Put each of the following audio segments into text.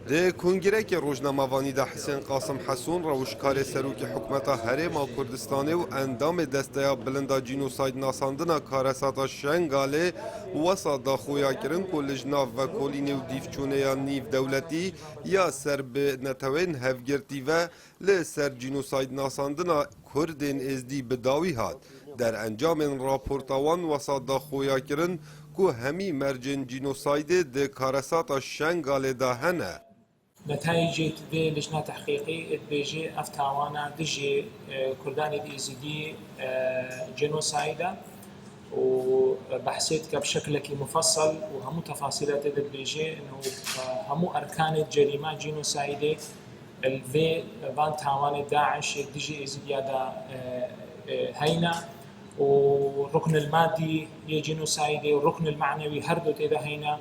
ده کنگره که روزنامه‌وانی دا حسین قاسم حسون روشکار سروک حکومت هرم کردستان و اندام دسته بلندا جینوساید ناساندنا کارسات شنگاله وسا دا خویا کرن کلج ناف و کلین و دیفچونه یا نیف دولتی یا سر به نتوین هفگرتی و لسر جینوساید ناساندنا کردین ازدی بداوی هات در انجام راپورتاوان وسا دا خویا کرن که همی مرجن جینوساید ده کارسات شنگاله دا هنه نتائج دي لجنة تحقيقي بيجي افتاوانا دجي كرداني دي ازيدي جينوسايدا وبحثت بشكل مفصل وهمو تفاصيلات دي بيجي انه همو اركان الجريمة جينوسايدي الفي فان تاوان داعش دجي ازيديا دا هينا والركن المادي جينوسايدي والركن المعنوي هردو تيدا هينا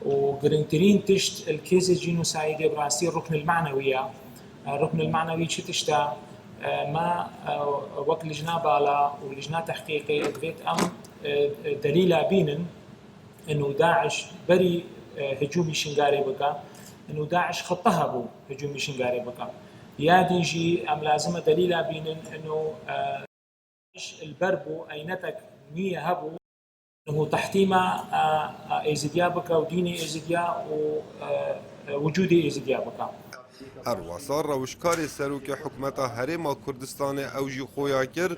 وقرنترين تشت الكيس الجينوسايدي براسي الركن المعنوي شو تشتا ما وقت لجنة بالا ولجنة تحقيقي ادفيت دليل بينن انه داعش بري هجومي شنغاري بقى انه داعش خطها بو هجومي شنغاري بقى يا دي جي ام لازمه دليل بينن انه البربو اينتك مية هبو انه تحتيما ايزيديا بكا وديني ايزيديا ووجودي ايزيديا بكا هروسا روشکار سروک حکومت هرم کردستان اوجی خویا کر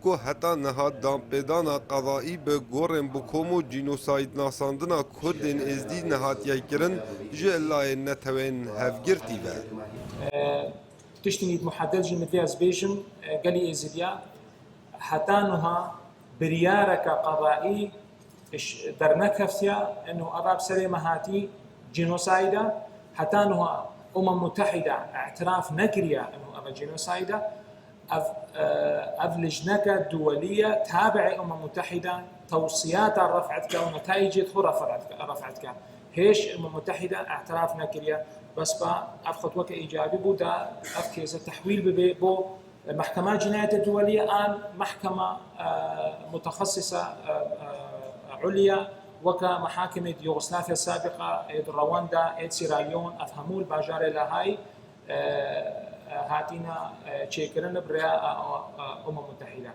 که حتی نهاد دام پیدانا قضایی به گورن بکومو جینوساید ناساندنا کردین ازدی نهاد یکرن جلای نتوین هفگرتی و تشتني محدد جي مثلي ازبيجن قالي ازيديا حتى انها بريارك قضائي درنك هفتيا انه اراب سري مهاتي جينوسايدا حتى انها متحده اعتراف نكريا انه ابا جينوسايدا اف لجنك الدوليه تابع متحده توصيات رفعتك ونتائج رفعتك هيش متحده اعتراف نكريا بس با اف خطوه ايجابي بودا اف كيس تحويل بو محكمة جناية الدولية الآن محكمة متخصصة عليا وكمحاكم يوغوسلافيا السابقة رواندا سيراليون أفهموا الباجارة لهاي هاتينا تشيكرن برياء متحدة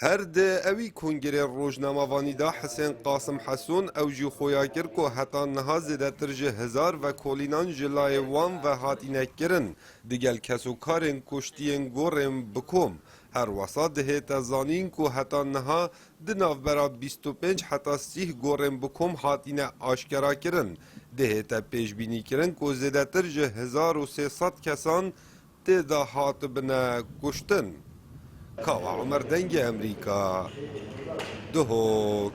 هر ده اوی کنگره روزنامه‌وانی دا حسین قاسم حسون اوجی خویا کر که حتی نها زیده ترج هزار و کولینان جلای وان و هاتینه کرن دیگل کسو کارن کشتین گورن بکوم هر وسط ده تزانین که حتی نها دناف برا 25 حتی 30 گورن بکوم هاتینه آشکرا کرن ده تا پیش بینی کرن که زیده ترج 1300 کسان تیدا هات بنا کشتن کاوا عمر دنگ امریکا دهوک